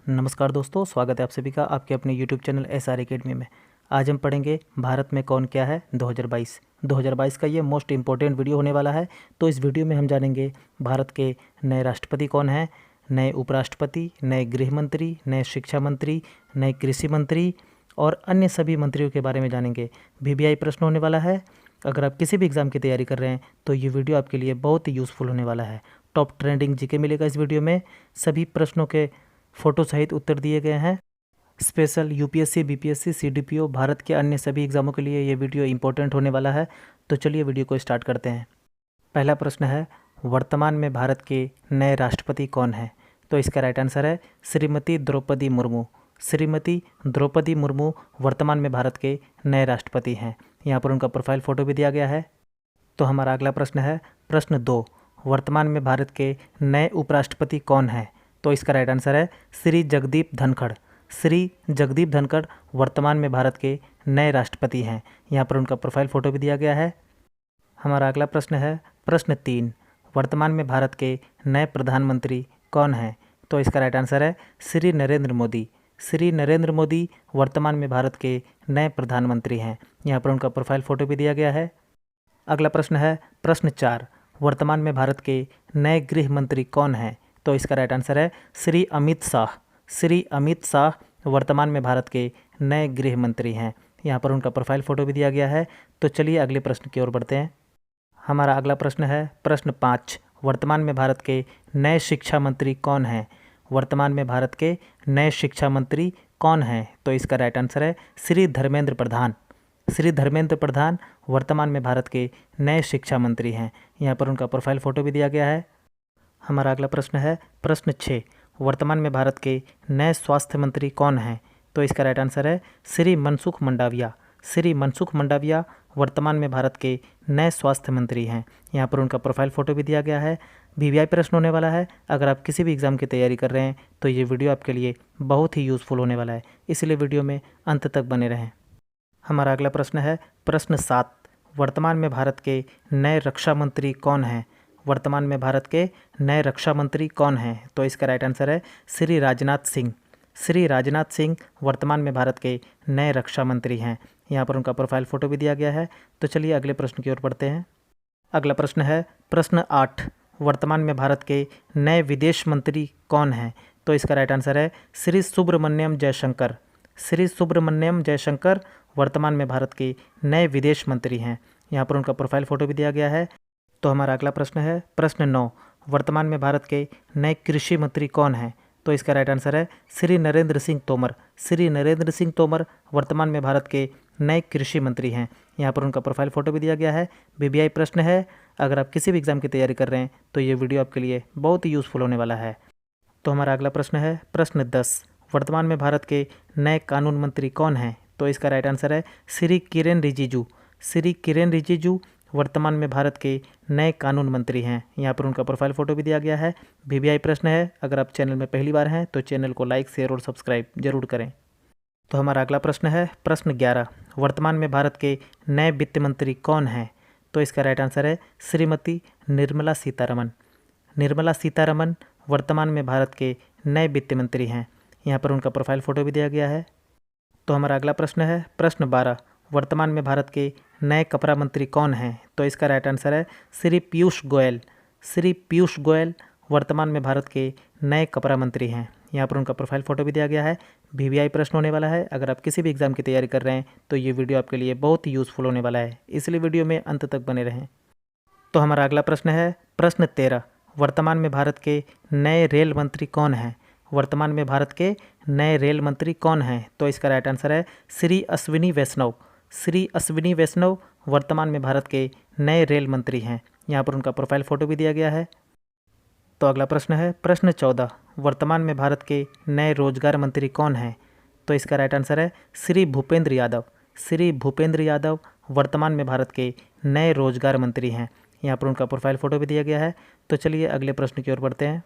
नमस्कार दोस्तों, स्वागत है आप सभी का आपके अपने यूट्यूब चैनल SR एकेडमी में। आज हम पढ़ेंगे भारत में कौन क्या है 2022 का ये मोस्ट इम्पोर्टेंट वीडियो होने वाला है। तो इस वीडियो में हम जानेंगे भारत के नए राष्ट्रपति कौन हैं, नए उपराष्ट्रपति, नए गृह मंत्री, नए शिक्षा मंत्री, नए कृषि मंत्री और अन्य सभी मंत्रियों के बारे में जानेंगे। VVI प्रश्न होने वाला है। अगर आप किसी भी एग्ज़ाम की तैयारी कर रहे हैं तो ये वीडियो आपके लिए बहुत ही यूज़फुल होने वाला है। टॉप ट्रेंडिंग जीके मिलेगा इस वीडियो में। सभी प्रश्नों के फ़ोटो सहित उत्तर दिए गए हैं। Special UPSC, BPSC, CDPO, Bharat के अन्य सभी एग्ज़ामों के लिए ये वीडियो इंपॉर्टेंट होने वाला है। तो चलिए वीडियो को स्टार्ट करते हैं। पहला प्रश्न है, वर्तमान में भारत के नए राष्ट्रपति कौन हैं? तो इसका राइट आंसर है श्रीमती द्रौपदी मुर्मू। श्रीमती द्रौपदी मुर्मू वर्तमान में भारत के नए राष्ट्रपति हैं। यहाँ पर उनका प्रोफाइल फ़ोटो भी दिया गया है। तो हमारा अगला प्रश्न है प्रश्न 2, वर्तमान में भारत के नए उपराष्ट्रपति कौन हैं? तो इसका राइट आंसर है श्री जगदीप धनखड़। श्री जगदीप धनखड़ वर्तमान में भारत के नए राष्ट्रपति हैं। यहाँ पर उनका प्रोफाइल फ़ोटो भी दिया गया है। हमारा अगला प्रश्न है प्रश्न 3, वर्तमान में भारत के नए प्रधानमंत्री कौन हैं? तो इसका राइट आंसर है श्री नरेंद्र मोदी। श्री नरेंद्र मोदी वर्तमान में भारत के नए प्रधानमंत्री हैं। यहाँ पर उनका प्रोफाइल फ़ोटो भी दिया गया है। अगला प्रश्न है प्रश्न 4, वर्तमान में भारत के नए गृह मंत्री कौन हैं? तो इसका राइट आंसर है श्री अमित शाह। श्री अमित शाह वर्तमान में भारत के नए गृह मंत्री हैं। यहाँ पर उनका प्रोफाइल फ़ोटो भी दिया गया है। तो चलिए अगले प्रश्न की ओर बढ़ते हैं। हमारा अगला प्रश्न है प्रश्न 5, वर्तमान में भारत के नए शिक्षा मंत्री कौन हैं? वर्तमान में भारत के नए शिक्षा मंत्री कौन हैं? तो इसका राइट आंसर है श्री धर्मेंद्र प्रधान। श्री धर्मेंद्र प्रधान वर्तमान में भारत के नए शिक्षा मंत्री हैं। यहाँ पर उनका प्रोफाइल फ़ोटो भी दिया गया है। हमारा अगला प्रश्न है प्रश्न 6, वर्तमान में भारत के नए स्वास्थ्य मंत्री कौन हैं? तो इसका राइट आंसर है श्री मनसुख मंडाविया। श्री मनसुख मंडाविया वर्तमान में भारत के नए स्वास्थ्य मंत्री हैं। यहाँ पर उनका प्रोफाइल फ़ोटो भी दिया गया है। VVI प्रश्न होने वाला है। अगर आप किसी भी एग्ज़ाम की तैयारी कर रहे हैं तो ये वीडियो आपके लिए बहुत ही यूज़फुल होने वाला है, इसलिए वीडियो में अंत तक बने रहें। हमारा अगला प्रश्न है प्रश्न 7, वर्तमान में भारत के नए रक्षा मंत्री कौन हैं? वर्तमान में भारत के नए रक्षा मंत्री कौन हैं? तो इसका राइट आंसर है श्री राजनाथ सिंह। श्री राजनाथ सिंह वर्तमान में भारत के नए रक्षा मंत्री हैं। यहाँ पर उनका प्रोफाइल फ़ोटो भी दिया गया है। तो चलिए अगले प्रश्न की ओर बढ़ते हैं। अगला प्रश्न है प्रश्न 8, वर्तमान में भारत के नए विदेश मंत्री कौन हैं? तो इसका राइट आंसर है श्री सुब्रमण्यम जयशंकर। श्री सुब्रमण्यम जयशंकर वर्तमान में भारत के नए विदेश मंत्री हैं। यहाँ पर उनका प्रोफाइल फ़ोटो भी दिया गया है। तो हमारा अगला प्रश्न है प्रश्न 9, वर्तमान में भारत के नए कृषि मंत्री कौन हैं? तो इसका राइट आंसर है श्री नरेंद्र सिंह तोमर। श्री नरेंद्र सिंह तोमर वर्तमान में भारत के नए कृषि मंत्री हैं। यहाँ पर उनका प्रोफाइल फ़ोटो भी दिया गया है। VVI प्रश्न है। अगर आप किसी भी एग्ज़ाम की तैयारी कर रहे हैं तो ये वीडियो आपके लिए बहुत ही यूज़फुल होने वाला है। तो हमारा अगला प्रश्न है प्रश्न 10, वर्तमान में भारत के नए कानून मंत्री कौन हैं? तो इसका राइट आंसर है श्री किरेन रिजिजू। श्री किरेन रिजिजू वर्तमान में भारत के नए कानून मंत्री हैं। यहाँ पर उनका प्रोफाइल फ़ोटो भी दिया गया है। VVI प्रश्न है। अगर आप चैनल में पहली बार हैं तो चैनल को लाइक, शेयर और सब्सक्राइब जरूर करें। तो हमारा अगला प्रश्न है प्रश्न 11, वर्तमान में भारत के नए वित्त मंत्री कौन हैं? तो इसका राइट आंसर है श्रीमती निर्मला सीतारमन। निर्मला सीतारमन वर्तमान में भारत के नए वित्त मंत्री हैं। यहाँ पर उनका प्रोफाइल फ़ोटो भी दिया गया है। तो हमारा अगला प्रश्न है प्रश्न 12, वर्तमान में भारत के नए कपड़ा मंत्री कौन हैं? तो इसका राइट आंसर है श्री पीयूष गोयल। श्री पीयूष गोयल वर्तमान में भारत के नए कपड़ा मंत्री हैं। यहाँ पर उनका प्रोफाइल फ़ोटो भी दिया गया है। VVI प्रश्न होने वाला है। अगर आप किसी भी एग्ज़ाम की तैयारी कर रहे हैं तो ये वीडियो आपके लिए बहुत ही यूज़फुल होने वाला है, इसलिए वीडियो में अंत तक बने रहें। तो हमारा अगला प्रश्न है प्रश्न 13, वर्तमान में भारत के नए रेल मंत्री कौन हैं? वर्तमान में भारत के नए रेल मंत्री कौन हैं? तो इसका राइट आंसर है श्री अश्विनी वैष्णव। श्री अश्विनी वैष्णव वर्तमान में भारत के नए रेल मंत्री हैं। यहाँ पर उनका प्रोफाइल फ़ोटो भी दिया गया है। तो अगला प्रश्न है प्रश्न 14, वर्तमान में भारत के नए रोजगार मंत्री कौन हैं? तो इसका राइट आंसर है श्री भूपेंद्र यादव। श्री भूपेंद्र यादव वर्तमान में भारत के नए रोजगार मंत्री हैं। यहाँ पर उनका प्रोफाइल फ़ोटो भी दिया गया है। तो चलिए अगले प्रश्न की ओर बढ़ते हैं।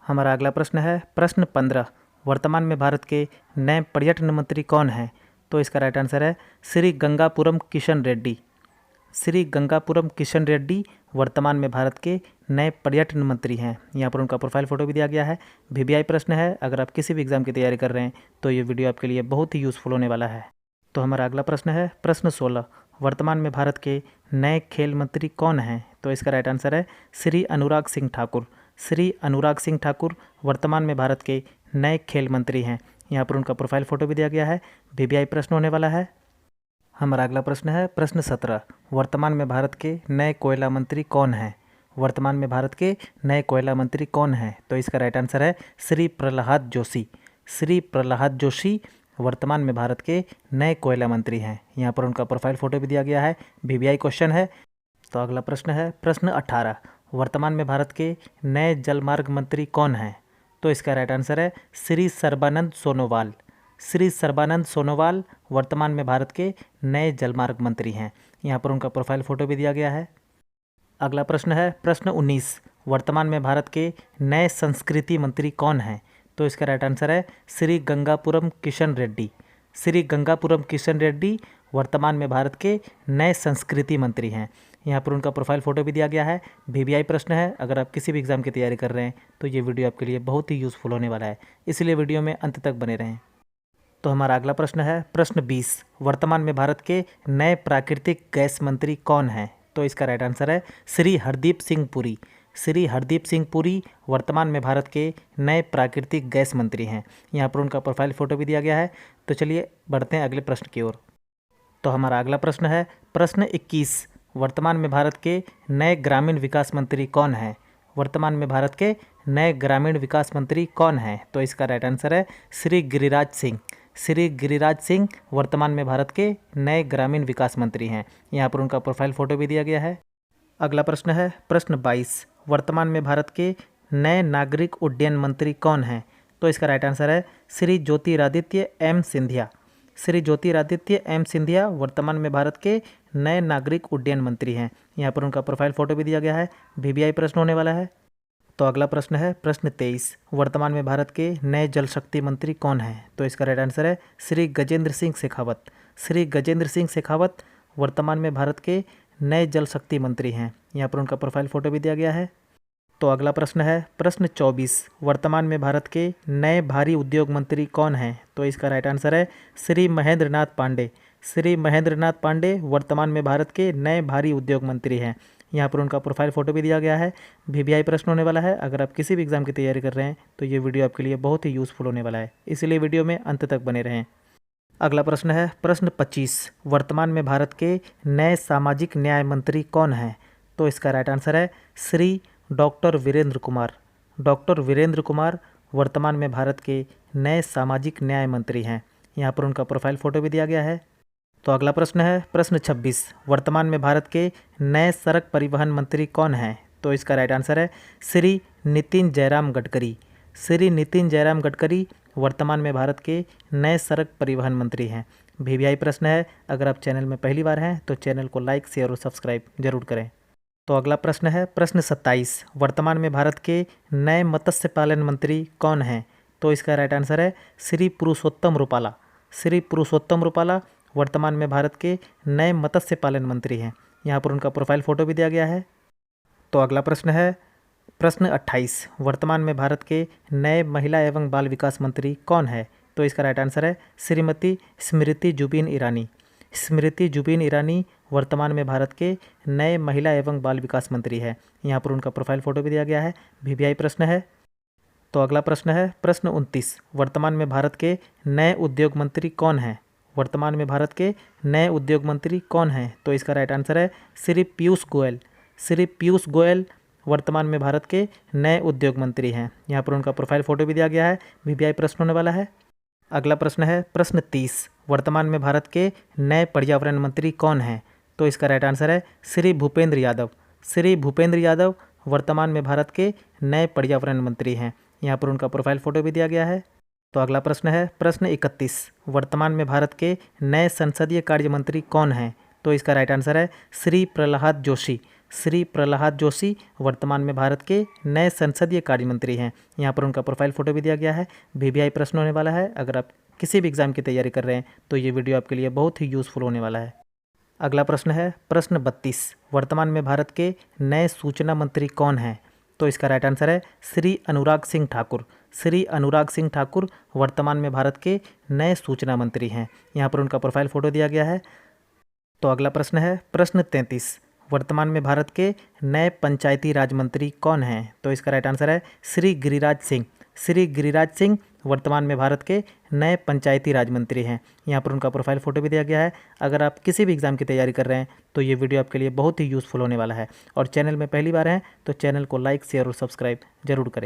हमारा अगला प्रश्न है प्रश्न 15, वर्तमान में भारत के नए पर्यटन मंत्री कौन हैं? तो इसका राइट आंसर है श्री गंगापुरम किशन रेड्डी। श्री गंगापुरम किशन रेड्डी वर्तमान में भारत के नए पर्यटन मंत्री हैं। यहाँ पर उनका प्रोफाइल फ़ोटो भी दिया गया है। वीवीआई प्रश्न है, अगर आप किसी भी एग्ज़ाम की तैयारी कर रहे हैं तो ये वीडियो आपके लिए बहुत ही यूज़फुल होने वाला है। तो हमारा अगला प्रश्न है प्रश्न 16, वर्तमान में भारत के नए खेल मंत्री कौन हैं? तो इसका राइट आंसर है श्री अनुराग सिंह ठाकुर। श्री अनुराग सिंह ठाकुर वर्तमान में भारत के नए खेल मंत्री हैं। यहाँ पर उनका प्रोफाइल फ़ोटो भी दिया गया है। वीवीआई प्रश्न होने वाला है। हमारा अगला प्रश्न है प्रश्न 17, वर्तमान में भारत के नए कोयला मंत्री कौन हैं? वर्तमान में भारत के नए कोयला मंत्री कौन हैं? तो इसका राइट आंसर है श्री प्रहलाद जोशी। श्री प्रहलाद जोशी वर्तमान में भारत के नए कोयला मंत्री हैं। यहाँ पर उनका प्रोफाइल फ़ोटो भी दिया गया है। वीवीआई क्वेश्चन है। तो अगला प्रश्न है प्रश्न 18, वर्तमान में भारत के नए जलमार्ग मंत्री कौन हैं? तो इसका राइट आंसर है श्री सर्बानंद सोनोवाल। श्री सर्बानंद सोनोवाल वर्तमान में भारत के नए जलमार्ग मंत्री हैं। यहाँ पर उनका प्रोफाइल फ़ोटो भी दिया गया है। अगला प्रश्न है प्रश्न 19, वर्तमान में भारत के नए संस्कृति मंत्री कौन हैं? तो इसका राइट आंसर है श्री गंगापुरम किशन रेड्डी। श्री गंगापुरम किशन रेड्डी वर्तमान में भारत के नए संस्कृति मंत्री हैं। यहाँ पर उनका प्रोफाइल फ़ोटो भी दिया गया है। वीवीआई प्रश्न है, अगर आप किसी भी एग्ज़ाम की तैयारी कर रहे हैं तो ये वीडियो आपके लिए बहुत ही यूज़फुल होने वाला है, इसलिए वीडियो में अंत तक बने रहें। तो हमारा अगला प्रश्न है प्रश्न 20, वर्तमान में भारत के नए प्राकृतिक गैस मंत्री कौन हैं? तो इसका राइट आंसर है श्री हरदीप सिंह पुरी। श्री हरदीप सिंह पुरी वर्तमान में भारत के नए प्राकृतिक गैस मंत्री हैं। यहाँ पर उनका प्रोफाइल फ़ोटो भी दिया गया है। तो चलिए बढ़ते हैं अगले प्रश्न की ओर। तो हमारा अगला प्रश्न है प्रश्न 21, वर्तमान में भारत के नए ग्रामीण विकास मंत्री कौन हैं? वर्तमान में भारत के नए ग्रामीण विकास मंत्री कौन हैं? तो इसका राइट आंसर है श्री गिरिराज सिंह। श्री गिरिराज सिंह वर्तमान में भारत के नए ग्रामीण विकास मंत्री हैं। यहाँ पर उनका प्रोफाइल फ़ोटो भी दिया गया है। अगला प्रश्न है प्रश्न 22, वर्तमान में भारत के नए नागरिक उड्डयन मंत्री कौन हैं? तो इसका राइट आंसर है श्री ज्योतिरादित्य एम सिंधिया। श्री ज्योतिरादित्य एम सिंधिया वर्तमान में भारत के नए नागरिक उड्डयन मंत्री हैं। यहाँ पर उनका प्रोफाइल फ़ोटो भी दिया गया है। वीवीआई प्रश्न होने वाला है। तो अगला प्रश्न है प्रश्न 23, वर्तमान में भारत के नए जल शक्ति मंत्री कौन हैं? तो इसका राइट आंसर है श्री गजेंद्र सिंह शेखावत। श्री गजेंद्र सिंह शेखावत वर्तमान में भारत के नए जल शक्ति मंत्री हैं। यहाँ पर उनका प्रोफाइल फ़ोटो भी दिया गया है। तो अगला प्रश्न है प्रश्न 24, वर्तमान में भारत के नए भारी उद्योग मंत्री कौन हैं? तो इसका राइट आंसर है श्री महेंद्र नाथ पांडे। श्री महेंद्र नाथ पांडे वर्तमान में भारत के नए भारी उद्योग मंत्री हैं। यहाँ पर उनका प्रोफाइल फ़ोटो भी दिया गया है। वीवीआई प्रश्न होने वाला है। अगर आप किसी भी एग्ज़ाम की तैयारी कर रहे हैं तो ये वीडियो आपके लिए बहुत ही यूज़फुल होने वाला है, इसलिए वीडियो में अंत तक बने रहें। अगला प्रश्न है प्रश्न 25, वर्तमान में भारत के नए सामाजिक न्याय मंत्री कौन हैं? तो इसका राइट आंसर है श्री डॉक्टर वीरेंद्र कुमार। डॉक्टर वीरेंद्र कुमार वर्तमान में भारत के नए सामाजिक न्याय मंत्री हैं। यहाँ पर उनका प्रोफाइल फ़ोटो भी दिया गया है। तो अगला प्रश्न है प्रश्न 26, वर्तमान में भारत के नए सड़क परिवहन मंत्री कौन हैं? तो इसका राइट आंसर है श्री नितिन जयराम गडकरी। श्री नितिन जयराम गडकरी वर्तमान में भारत के नए सड़क परिवहन मंत्री हैं। वीवीआई प्रश्न है, अगर आप चैनल में पहली बार हैं तो चैनल को लाइक, शेयर और सब्सक्राइब जरूर करें। तो अगला प्रश्न है प्रश्न 27, वर्तमान में भारत के नए मत्स्य पालन मंत्री कौन हैं? तो इसका राइट आंसर है श्री पुरुषोत्तम रुपाला। श्री पुरुषोत्तम रुपाला वर्तमान में भारत के नए मत्स्य पालन मंत्री हैं। यहाँ पर उनका प्रोफाइल फ़ोटो भी दिया गया है। तो अगला प्रश्न है प्रश्न 28, वर्तमान में भारत के नए महिला एवं बाल विकास मंत्री कौन है? तो इसका राइट आंसर है श्रीमती स्मृति जुबिन ईरानी। स्मृति जुबिन ईरानी वर्तमान में भारत के नए महिला एवं बाल विकास मंत्री है। यहाँ पर उनका प्रोफाइल फ़ोटो भी दिया गया है। वीवीआई प्रश्न है। तो अगला प्रश्न है प्रश्न 29, वर्तमान में भारत के नए उद्योग मंत्री कौन हैं? वर्तमान में भारत के नए उद्योग मंत्री कौन हैं? तो इसका राइट आंसर है श्री पीयूष गोयल। श्री पीयूष गोयल वर्तमान में भारत के नए उद्योग मंत्री हैं। यहाँ पर उनका प्रोफाइल फ़ोटो भी दिया गया है। वीवीआई प्रश्न होने वाला है। अगला प्रश्न है प्रश्न 30, वर्तमान में भारत के नए पर्यावरण मंत्री कौन हैं? तो इसका राइट आंसर है श्री भूपेंद्र यादव। श्री भूपेंद्र यादव वर्तमान में भारत के नए पर्यावरण मंत्री हैं। यहाँ पर उनका प्रोफाइल फ़ोटो भी दिया गया है। तो अगला प्रश्न है प्रश्न 31, वर्तमान में भारत के नए संसदीय कार्य मंत्री कौन हैं? तो इसका राइट आंसर है श्री प्रहलाद जोशी। श्री प्रहलाद जोशी वर्तमान में भारत के नए संसदीय कार्य मंत्री हैं। यहाँ पर उनका प्रोफाइल फ़ोटो भी दिया गया है। वीवीआई प्रश्न होने वाला है। अगर आप किसी भी एग्ज़ाम की तैयारी कर रहे हैं तो ये वीडियो आपके लिए बहुत ही यूज़फुल होने वाला है। अगला प्रश्न है प्रश्न 32, वर्तमान में भारत के नए सूचना मंत्री कौन हैं? तो इसका राइट आंसर है श्री अनुराग सिंह ठाकुर। श्री अनुराग सिंह ठाकुर वर्तमान में भारत के नए सूचना मंत्री हैं। यहाँ पर उनका प्रोफाइल फ़ोटो दिया गया है। तो अगला प्रश्न है प्रश्न 33, वर्तमान में भारत के नए पंचायती राज मंत्री कौन हैं? तो इसका राइट आंसर है श्री गिरिराज सिंह। श्री गिरिराज सिंह वर्तमान में भारत के नए पंचायती राज मंत्री हैं। यहाँ पर उनका प्रोफाइल फ़ोटो भी दिया गया है। अगर आप किसी भी एग्ज़ाम की तैयारी कर रहे हैं तो ये वीडियो आपके लिए बहुत ही यूज़फुल होने वाला है। और चैनल में पहली बार हैं तो चैनल को लाइक, शेयर और सब्सक्राइब जरूर करें।